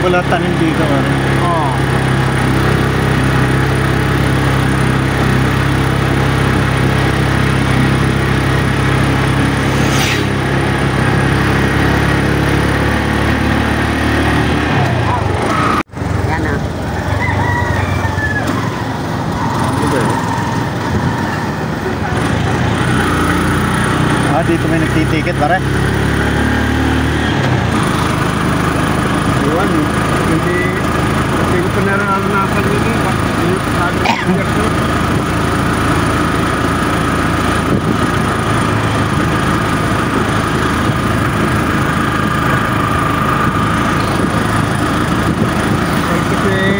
wala tanim dito. Oo. Dito may nagtitiket pare. Iwan, hindi ko pa naranasan yun eh.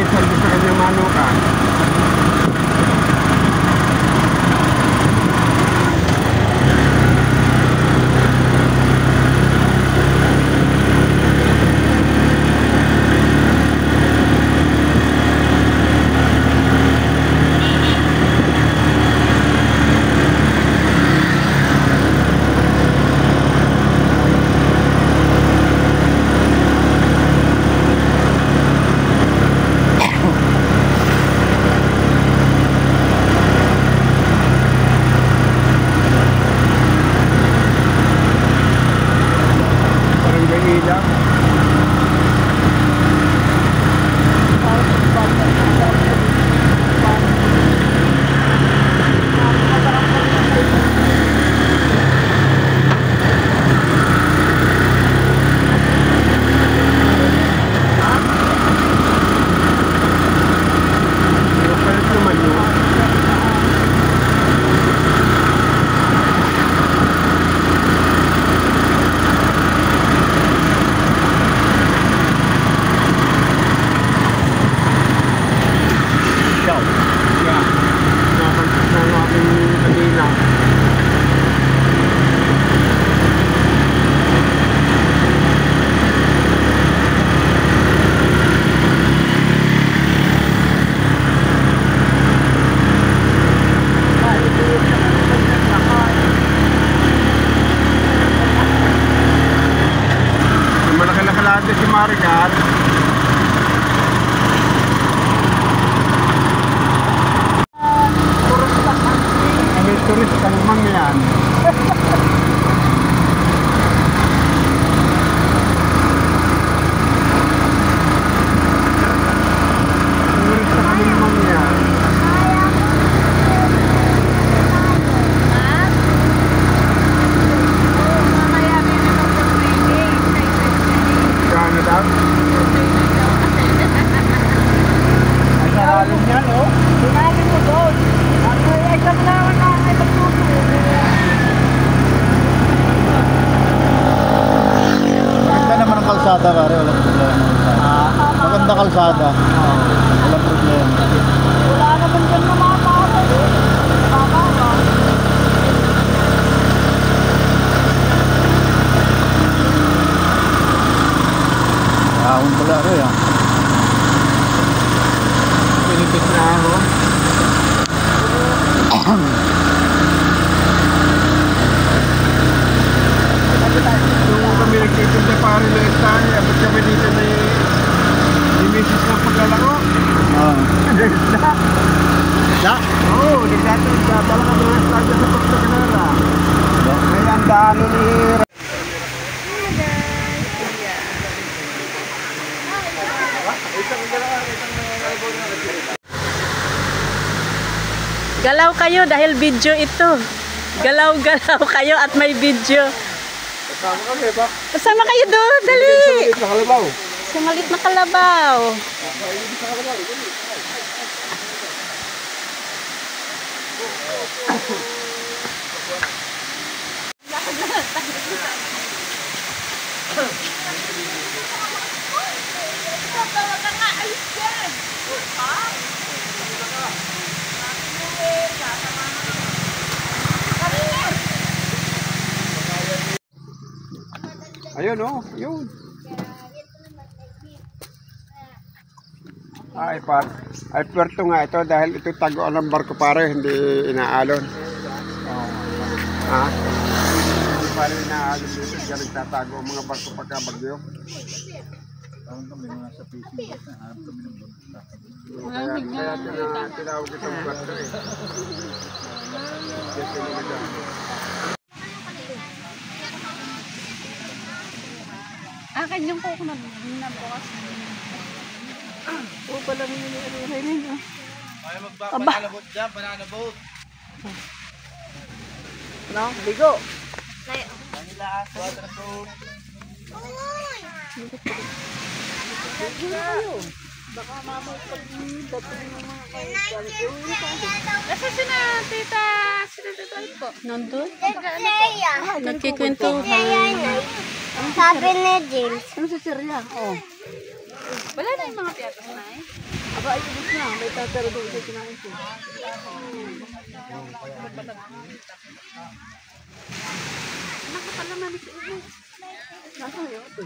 Sabi sa kanya mano ka. Si Maricar. Turis ka naman yan. Turis ka naman yan. Kalsada pare, walang problema. Maganda kalsada. Walang problema. Wala naman dyan na mga tao. Ahon pala rin ah. Pinipit na ako. Nung kami nagtitinda pare na estahe, abot kami dito na yung misis ng paglalaro. Nagda? Na? Oo, nagdadala kami ng estahe sa pagkakanara. Kaya ang dano ni Galaw kayo dahil video ito. Galaw-galaw kayo at may video. Kasama kami ba? Kasama kayo doon, dali! Sa maliit na kalabaw. Sa maliit na kalabaw. Ayun oh, yun. Ay puerto nga ito dahil ito taguan ng barko pare, hindi inaalon. Ha? Hindi pare inaalon dito, dyan nagtatago ang mga barko pagka bagyo. Tawag kami mga sa fishing boat na hanap kami ng boat. Kaya tinawag itong basta eh. Kasi nagdaan. Akin yung coke na bukas. Oo pala rin. Kaya magbanana boat dyan, banana boat. No, bigo. Vanilla, water proof. Baka mamay pag dating ng mga kayo. Nasa sina tita po? Nandun? Nagkikwentuhan. Sabi ni James. Ano sa sirya? Oh. Wala na yung mga piatos na eh. Aba, ay ubus na. May tataro doon sa kinain ko. Nakapalaman ito. Nasa yun ito.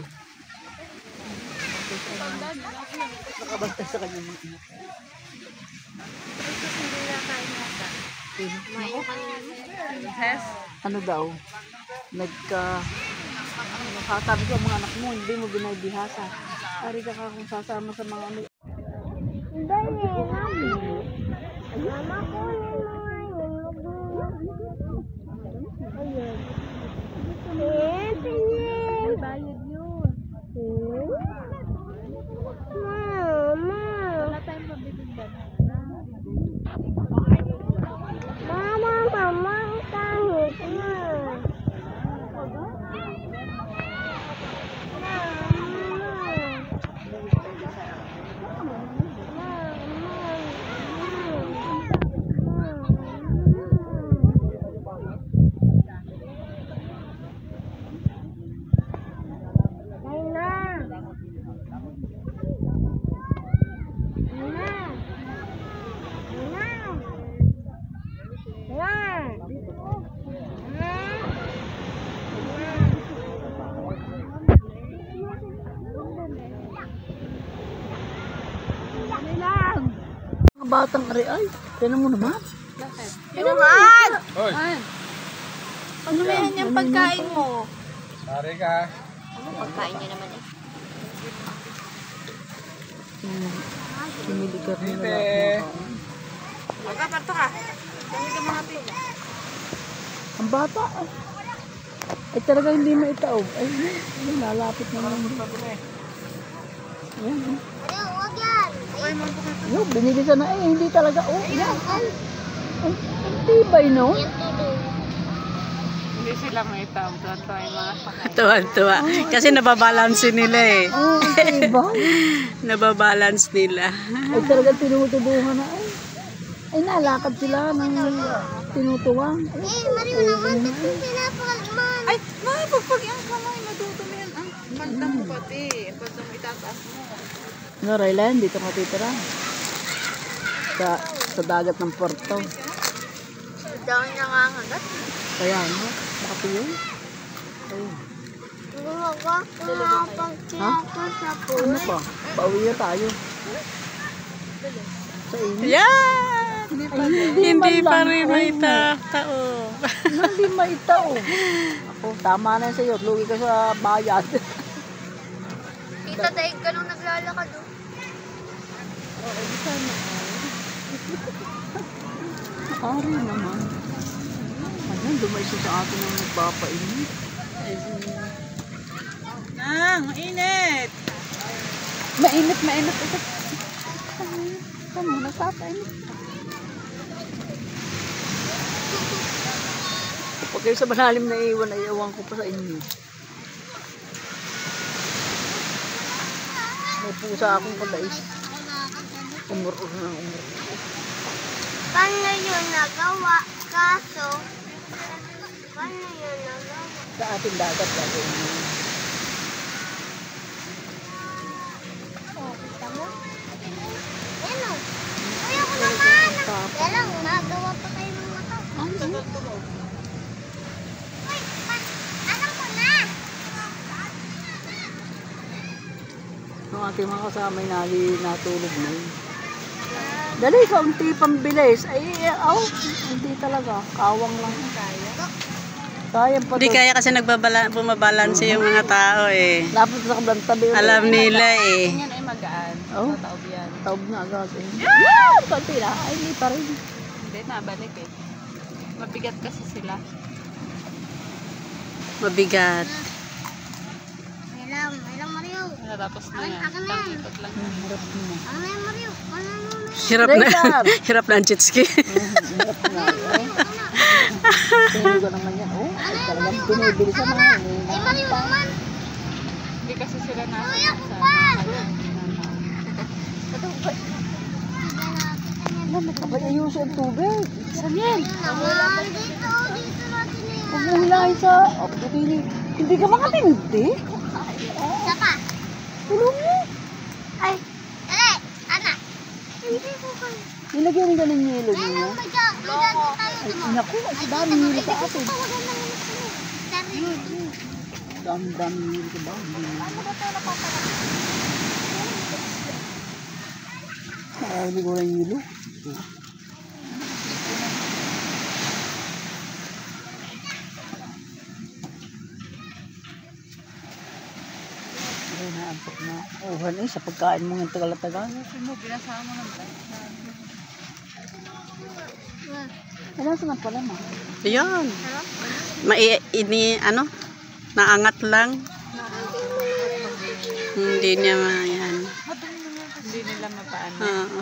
Nakabasta sa kanya mga ina. Ano daw? Sabi ko mga anak mo, hindi mo binaybihasa. Ari ka kung sasama sa mga ano. Dali, mami. Mama ko yun. May bayad yun. Mama. Wala tayong pabibigyan. Mama, kahit na. Batang ari ay, tinan mo naman. Iwan! Hoy! Ano yan yung pagkain mo? Pare ka. Ano pagkain niya naman eh? Pumili ka rin na Tite. Magkaparto ka. Kami ka mga pila. ang bata. Ay talaga hindi maitaog. Ay, lalapit na naman. Ayan. Huwag yan! Yo, binili sa na eh, hindi talaga. Oh, yan. Ang tibay, no? Hindi sila may tawag. Tuwa yung mga sakay. Tuwa. Kasi nababalance nila eh. Oo, Tibay. Nababalance nila. Ay talaga tinutubuhan na ay. Ay nalakad sila ng tinutuwang. Marino naman. Tapos sila pagman. Ay, pag yung kamay, madudumi yan. Ang banda mo pati. Ang banda mo itataas mo. Ano, Raylan, dito ka titira. Sa dagat ng Porto. Daw niya nga hagat. Kaya ano, bakit yun? Ayun. Gumagawa ko nga pagkiyako sa pool. Ano pa? Pauwi na tayo. Sa inyo? Yan! Hindi pa rin may tao. Hindi may tao. Ako, tama na yun sa'yo. Lugi ka sa bayad. Tita, daig ka nung naglalakad. Ari naman. Ayan, dumaisa sa atin ang nagpapainit. Nang, init! Mainit. Ito. Saan mo nagpapainit? Kapag kayo sa malalim na iwan, ay iwan ko pa sa inyo. May pusa akong kadais. Umur-ur na umur. Paano yun nagawa? Kaso, paano yun nagawa? Sa ating dagat lagi. Oh, kita mo? Yan o. Ay, ako naman. Kaya lang, nagawa pa tayo ng mata. Uy, alam ko na. Ang ating mga kasama ay natulog na yun. Dali, kaunti pambilis. Ay, hindi talaga. Kawang lang. Kaya pa Hindi kaya kasi bumabalanse yung mga tao eh. Dapat sa kablang tabi. Alam nila eh. Yan ay magaan. Oh. Tataob yan. Taob na agad eh. Yeah! Pati na. Ay, hindi pa rin. Hindi, nabalik eh. Mabigat kasi sila. Mabigat. Ilang Mario. Natapos na yan. Akin na yan. Ikot lang. Ano na yung Mario? Ano na yung Hirap na. Regular. Hirap na ang jet ski. Tinugo naman yan. Oh, ay talagang binibili sa mga Ay, Mario naman. Hindi kasi sila nasa Kuya, sa kupan. Kapag ayuso ang tubig. Saan yan? Naman. Dito natin yan. Huwag mo hilahin sa... Oh, hindi ka makatindi. Isa pa. Tulong mo. Ay. Dali. Anak. Hindi ko kayo. Nilagyan ka ng yelo Ayun niya. ang magyan tayo Ay, dito. naku, ang dami yelo sa atin. Dami yelo sa ba? Nakakali ko ng yelo. Ay, naabot na. Oh, hanay, sa pagkain mo ng tagal-tagal. mo, binasama mo ng Ano sa na pala ma? Ayun. Ano? Naangat lang. Hindi niya yan. Hindi nila mapaano. Oo.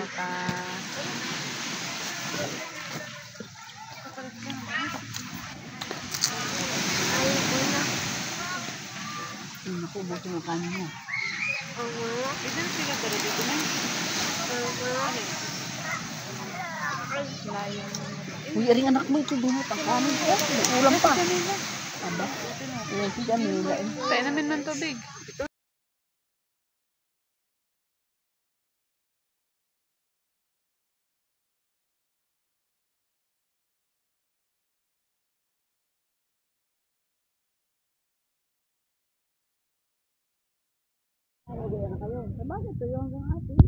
Naku, buto na kanin mo. Ito sila pero dito na. Layo. Uy, aring anak mo ito dinot ang kanin ko. Ulam pa. Aba. Ayan siya nila. Tayo namin ng tubig. Sabagay na kayo. Sabagay ito yung hanggang atin.